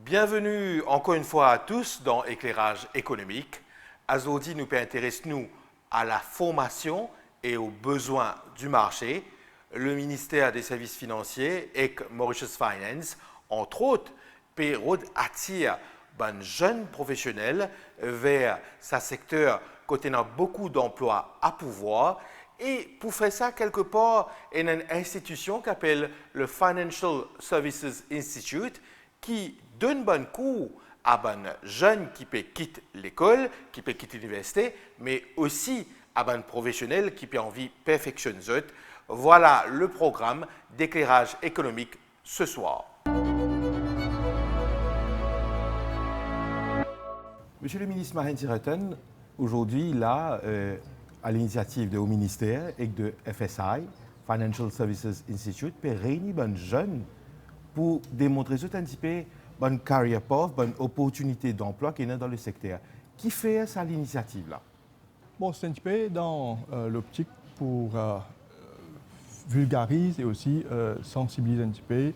Bienvenue encore une fois à tous dans Éclairage économique. Aujourd'hui, nous intéressons à la formation et aux besoins du marché. Le ministère des Services financiers et Mauritius Finance, entre autres, attire de jeunes professionnels vers ce secteur contenant beaucoup d'emplois à pouvoir. Et pour faire ça, quelque part, il y a une institution qui s'appelle le Financial Services Institute qui donne bon cours à des jeunes qui peuvent quitter l'école, qui peuvent quitter l'université, mais aussi à des professionnels qui peuvent envie de perfectionner. Voilà le programme d'éclairage économique ce soir. Monsieur le ministre Marin Tireton, aujourd'hui, là, à l'initiative de haut ministère et de FSI, Financial Services Institute, peut réunir des jeunes pour démontrer ce un petit peu bonne carrière path, bonne opportunité d'emploi qui est dans le secteur. Qui fait ça l'initiative là? Bon, c'est un petit peu dans l'optique pour vulgariser et aussi sensibiliser un petit peu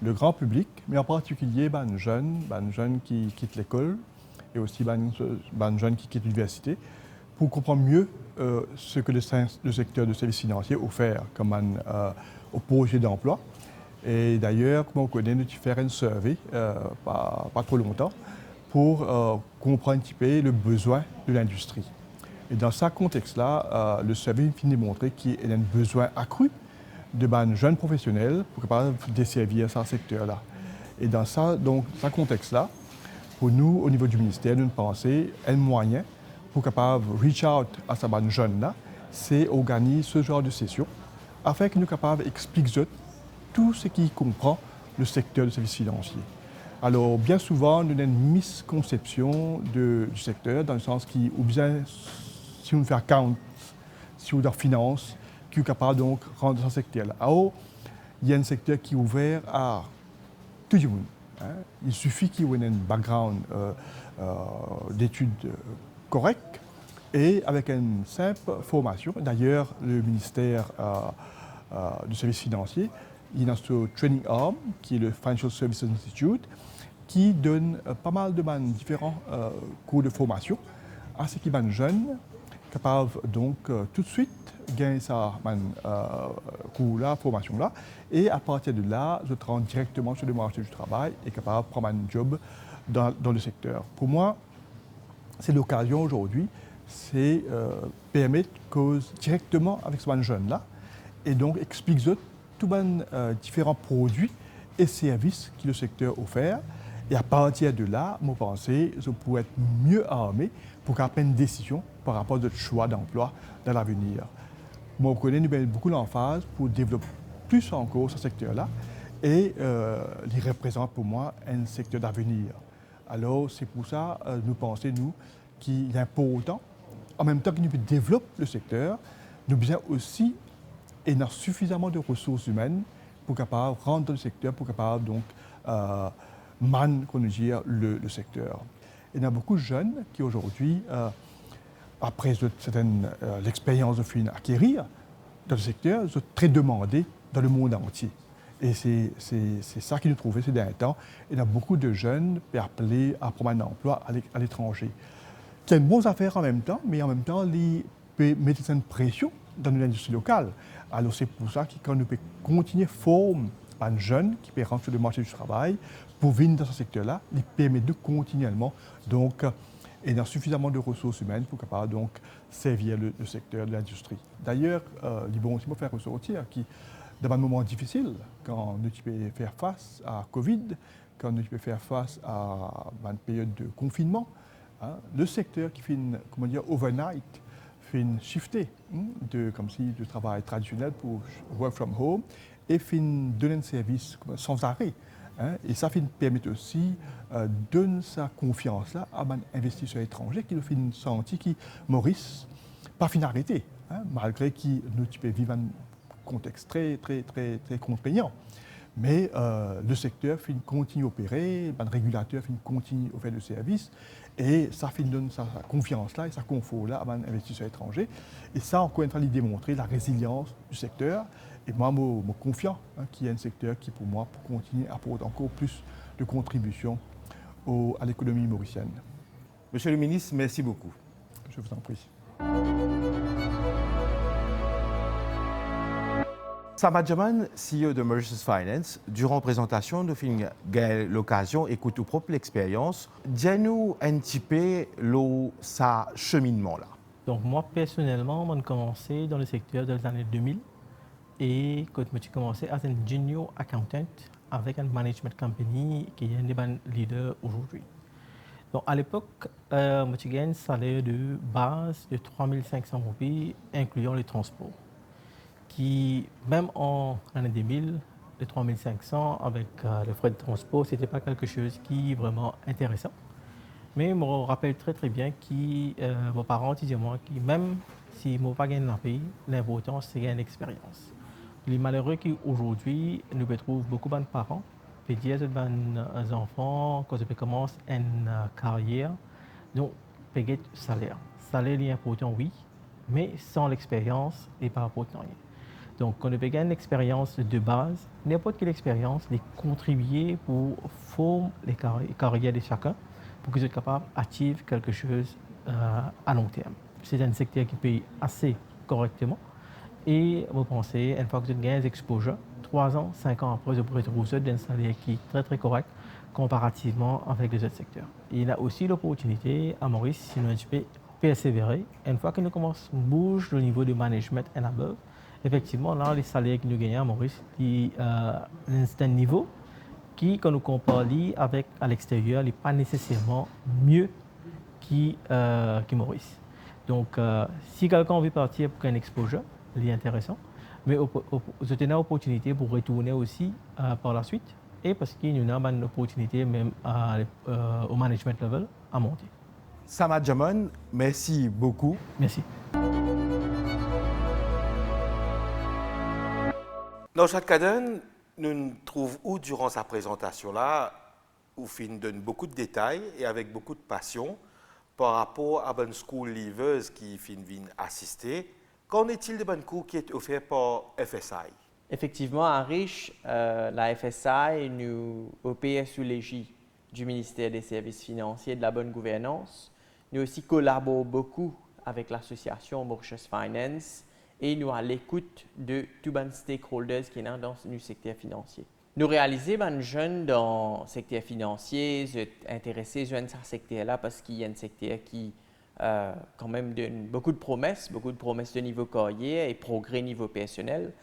le grand public, mais en particulier les jeunes qui quittent l'école et aussi les jeunes qui quittent l'université, pour comprendre mieux ce que le secteur de services financiers offre comme un projet d'emploi. Et d'ailleurs, comme on connaît, nous avons fait un survey pas trop longtemps pour comprendre un petit peu le besoin de l'industrie. Et dans ce contexte-là, le survey finit de montrer qu'il y a un besoin accru de jeunes professionnels pour capables de desservir ce secteur-là. Et dans ce contexte-là, pour nous, au niveau du ministère, nous pensons un moyen pour capable reach out à ces jeunes-là, c'est organiser ce genre de session afin que nous soyons capables d'expliquer tout ce qui comprend le secteur du service financier. Alors, bien souvent, nous avons une misconception du secteur, dans le sens où, bien, si on fait account, si on fait finance, qui est capable de rendre ce secteur-là. Alors, il y a un secteur qui est ouvert à tout le monde. Il suffit qu'il y ait un background d'études correct et avec une simple formation. D'ailleurs, le ministère du service financier, il y a ce training arm qui est le Financial Services Institute qui donne pas mal de différents cours de formation à ce qui est jeunes capables donc tout de suite gagner sa cours-là, formation-là, et à partir de là, je rentre directement sur le marché du travail et capable de prendre un job dans le secteur. Pour moi, c'est l'occasion aujourd'hui, c'est permettre cause directement avec ce jeune-là et donc expliquer tous les différents produits et services que le secteur offre. Et à partir de là, je pense que je pourrais être mieux armé pour prendre une décision par rapport à notre choix d'emploi dans l'avenir. Moi, je connais nous avons beaucoup d'emphase pour développer plus encore ce secteur-là et il représente pour moi un secteur d'avenir. Alors, c'est pour ça nous pensons, qu'il est important, en même temps que nous développons le secteur, nous avons aussi et n'a suffisamment de ressources humaines pour capable rendre dans le secteur, pour capable donc le secteur. Il y a beaucoup de jeunes qui aujourd'hui, après l'expérience de fin acquérir dans le secteur, sont très demandés dans le monde entier. Et c'est ça qui nous trouvait ces derniers temps. Il y a beaucoup de jeunes appelés à prendre un emploi à l'étranger. C'est une bonne affaire en même temps, mais en même temps, ils peuvent mettre une pression dans l'industrie locale. Alors c'est pour ça que quand nous pouvons continuer à former les jeunes qui peuvent rentrer sur le marché du travail pour venir dans ce secteur-là, ils permettent de continuellement donc et dans suffisamment de ressources humaines pour capable donc servir le secteur de l'industrie. D'ailleurs, il est bon aussi faire ressortir qui dans un moment difficile, quand nous pouvons faire face à Covid, quand nous pouvons faire face à une période de confinement, le secteur qui fait overnight fait shifter comme si du travail traditionnel pour work from home et fait donner un service sans arrêt. Et ça permet aussi de donner sa confiance là à un investisseur étranger qui nous fait sentir que Maurice pas fin arrêté, malgré qu'il nous vivre un contexte très contraignant. Mais le secteur continue à opérer, le régulateur continue à faire le service et ça donne sa confiance-là et sa confort-là à un investisseur étranger. Et ça, encore une fois, il démontrer la résilience du secteur. Et moi, je suis confiant qu'il y a un secteur qui, pour moi, pour continuer à apporter encore plus de contributions à l'économie mauricienne. Monsieur le ministre, merci beaucoup. Je vous en prie. Samad Jaman, CEO de Mauritius Finance, durant la présentation, nous avons eu l'occasion d'écouter propre l'expérience. Dis-nous un petit peu sa cheminement-là. Donc moi, personnellement, j'ai commencé dans le secteur des années 2000 et quand j'ai commencé à un junior accountant avec un management company qui est un leader aujourd'hui. Donc à l'époque, j'ai un salaire de base de 3500 roupies, incluant les transports, qui, même en l'année 2000, les 3500 avec les frais de transport, ce n'était pas quelque chose qui est vraiment intéressant. Mais je me rappelle très très bien que mes parents disaient moi que même si je n'ai pas gagné dans le pays, l'important c'est gagner une expérience. Les malheureux qu'aujourd'hui, nous retrouvons beaucoup de parents, qui disent aux enfants, quand ils commencent une carrière, donc payer le salaire. Le salaire est important, oui, mais sans l'expérience, il n'est pas important. Donc, quand on gagne une expérience de base, n'importe quelle expérience, les contribuer pour former les carrières de chacun, pour qu'ils soient capables d'activer quelque chose à long terme. C'est un secteur qui paye assez correctement. Et vous pensez, une fois que vous avez gagné des exposures, 3 ans, 5 ans après, vous pourrez trouver un salaire qui est très très correct comparativement avec les autres secteurs. Il y a aussi l'opportunité à Maurice, si nous avons persévérer, une fois que nous commençons à bouger au niveau du management et above, effectivement, là, les salaires que nous gagnons à Maurice, c'est un niveau qui, quand nous comparons avec à l'extérieur, n'est pas nécessairement mieux que Maurice. Donc, si quelqu'un veut partir pour un exposure, c'est intéressant, mais vous avez une opportunité pour retourner aussi par la suite, et parce qu'il y a une opportunité même au management level à monter. Samad Jaman, merci beaucoup. Merci. Dans chaque cas, nous trouvons où, durant sa présentation-là, où il donne beaucoup de détails et avec beaucoup de passion par rapport à une school leavers qui viennent assister. Qu'en est-il de bonnes cours qui est offert par FSI? Effectivement, à Riche, la FSI nous opère sous l'égide du ministère des Services financiers et de la bonne gouvernance. Nous aussi collaborons beaucoup avec l'association Mauritius Finance et nous à l'écoute de tous les stakeholders qui sont dans le secteur financier. Nous réalisons que les jeunes dans le secteur financier sont intéressés à ce secteur-là parce qu'il y a un secteur qui quand même donne beaucoup de promesses de niveau carrière et progrès niveau personnel.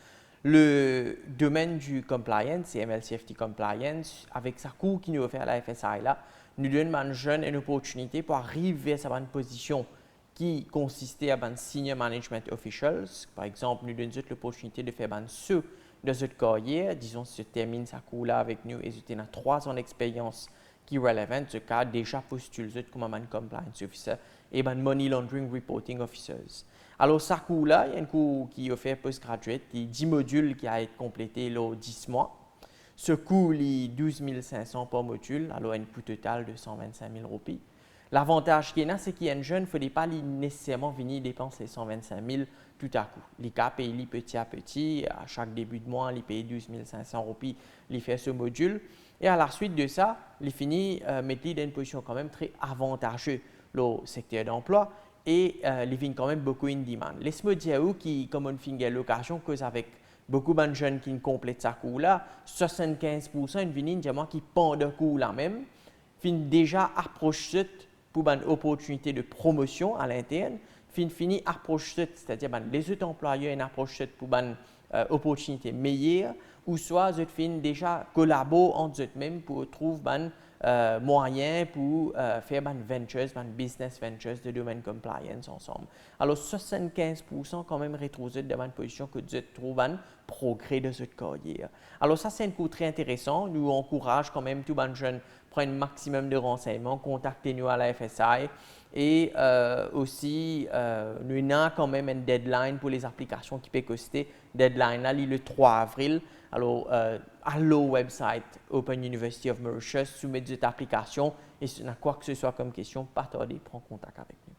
Le domaine du compliance et MLCFT compliance, avec sa cours qui nous offre la FSI là, nous donne aux jeunes une opportunité pour arriver à sa position qui consistait à senior management officials. Par exemple, nous donnons l'opportunité de faire ceux de cette carrière, disons, si je termine sa cours là avec nous et je 3 ans d'expérience qui est relevant, ce cas déjà postule comme un compliance officer et money laundering reporting officers. Alors, ce cours-là, il y a un cours qui est offert postgraduate, il y a 10 modules qui a été complété en 10 mois. Ce cours est 12 500 par module, alors un coût total de 125 000 roupies. L'avantage qu'il y a, c'est qu'il y a un jeune, il ne faut pas nécessairement venir dépenser 125 000 tout à coup. Les cas payent petit à petit, à chaque début de mois, ils payent 12 500 roupies, ils font ce module. Et à la suite de ça, ils finissent mettre dans une position quand même très avantageuse le secteur d'emploi et ils viennent quand même beaucoup in demand. Laisse-moi dire qui, comme on fait l'occasion, cause avec beaucoup de jeunes qui complètent ce cours-là, 75% viennent dire qui pendant le cours-là même, finissent déjà approcher pour une opportunité de promotion à l'interne, finissent approcher, c'est-à-dire les autres employeurs une approche pour une opportunité meilleure, ou soit ils finissent déjà collaborer entre eux-mêmes pour trouver moyens pour faire des ventures, des business ventures de domaine compliance ensemble. Alors 75% quand même retrouvent dans une position que vous trouvez un progrès de cette carrière. Alors ça c'est un coup très intéressant. Nous encourageons quand même tous les jeunes prendre un maximum de renseignements, contactez-nous à la FSI et aussi nous avons quand même une deadline pour les applications qui peut coster. Deadline là, le 3 avril. Alors, à leur website Open University of Mauritius, soumettez cette application et si vous avez quoi que ce soit comme question, pas tarder, prends contact avec nous.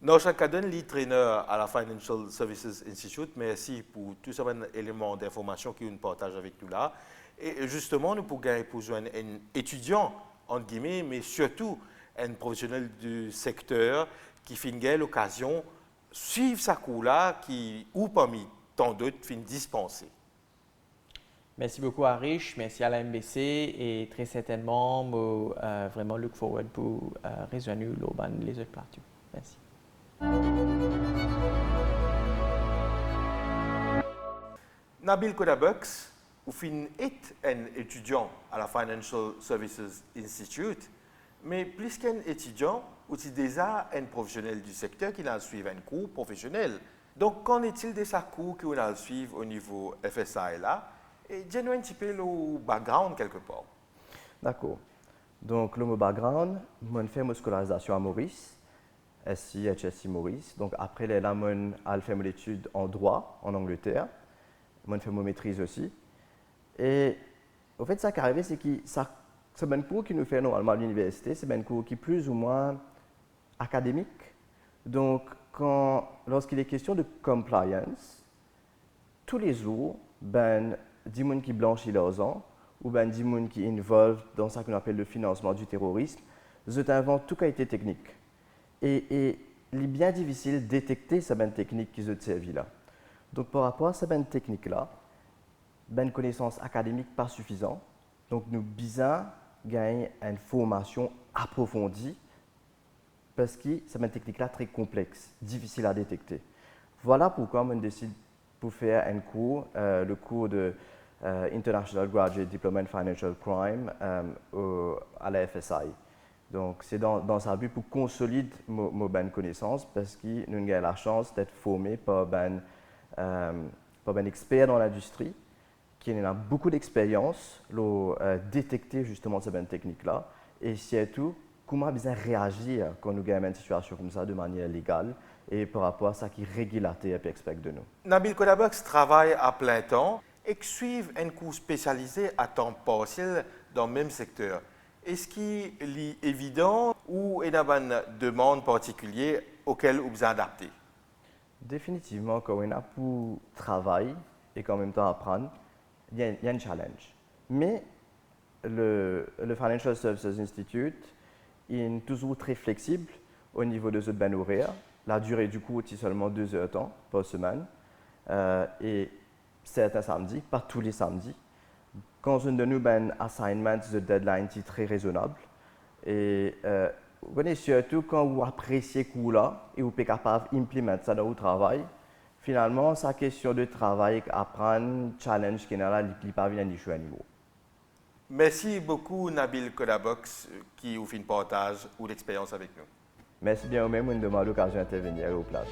Norshan Kaden, lead trainer à la Financial Services Institute, merci pour tous ces éléments d'information que vous partagez avec nous là. Et justement, nous pouvons joindre un étudiant entre guillemets, mais surtout un professionnel du secteur qui finit l'occasion suivre sa cours-là, ou parmi tant d'autres, fin dispenser. Merci beaucoup Harish, merci à la MBC et très certainement, vraiment look forward pour rejoindre les autres plateaux. Merci. Nabil Kodabux, vous êtes un étudiant à la Financial Services Institute, mais plus qu'un étudiant, vous êtes déjà un professionnel du secteur qui a suivi un cours professionnel. Donc, qu'en est-il de sa cours que vous avez suivi au niveau FSI là? Et dis-nous un petit peu le background quelque part. D'accord. Donc, le background, moi, j'ai fait ma scolarisation à Maurice, SI, HSI Maurice. Donc, après, là, j'ai fait mon étude en droit en Angleterre. Moi, j'ai fait ma maîtrise aussi. Et au fait, ça qui est arrivé, c'est que c'est un cours qui nous fait normalement à l'université, c'est un cours qui est plus ou moins académique. Donc, lorsqu'il est question de compliance, tous les jours, des gens qui blanchissent l'argent ou des gens qui involvent dans ce qu'on appelle le financement du terrorisme, ils inventent toute qualité technique. Et il est bien difficile de détecter cette technique qui ont servi là. Donc par rapport à cette technique là, une connaissance académique pas suffisante. Donc nous besoin gagner une formation approfondie parce que cette technique là très complexe, difficile à détecter. Voilà pourquoi on décide pour faire un cours, le cours de International Graduate Diploma in Financial Crime à la FSI. Donc, c'est dans un but pour consolider nos bonnes connaissances parce que nous avons la chance d'être formés par un expert dans l'industrie qui a beaucoup d'expérience à détecter justement ces bonnes techniques-là et surtout comment bien réagir quand nous avons une situation comme ça de manière légale et par rapport à ce qui est régulateur et expecte de nous. Nabil Kodabux travaille à plein temps et suit un cours spécialisé à temps partiel dans le même secteur. Est-ce qu'il est évident ou il y a une demande particulière auquel vous vous adaptez? Définitivement, quand on a pour travailler et qu'en même temps apprendre, il y a un challenge. Mais le Financial Services Institute est toujours très flexible au niveau de ce ban horaire. La durée du cours est seulement 2 heures de temps par semaine. Et certains samedis, pas tous les samedis. Quand on donne un assignment, the deadline est très raisonnable. Et vous connaissez surtout quand vous appréciez ce cours-là et vous êtes capable d'implémenter ça dans votre travail. Finalement, c'est une question de travail, apprendre, challenge qui est là, qui n'est pas bien à niveau. Merci beaucoup Nabil Kodabux qui vous fait un partage ou l'expérience avec nous. Merci bien au même, on demande l'occasion d'intervenir au plateau.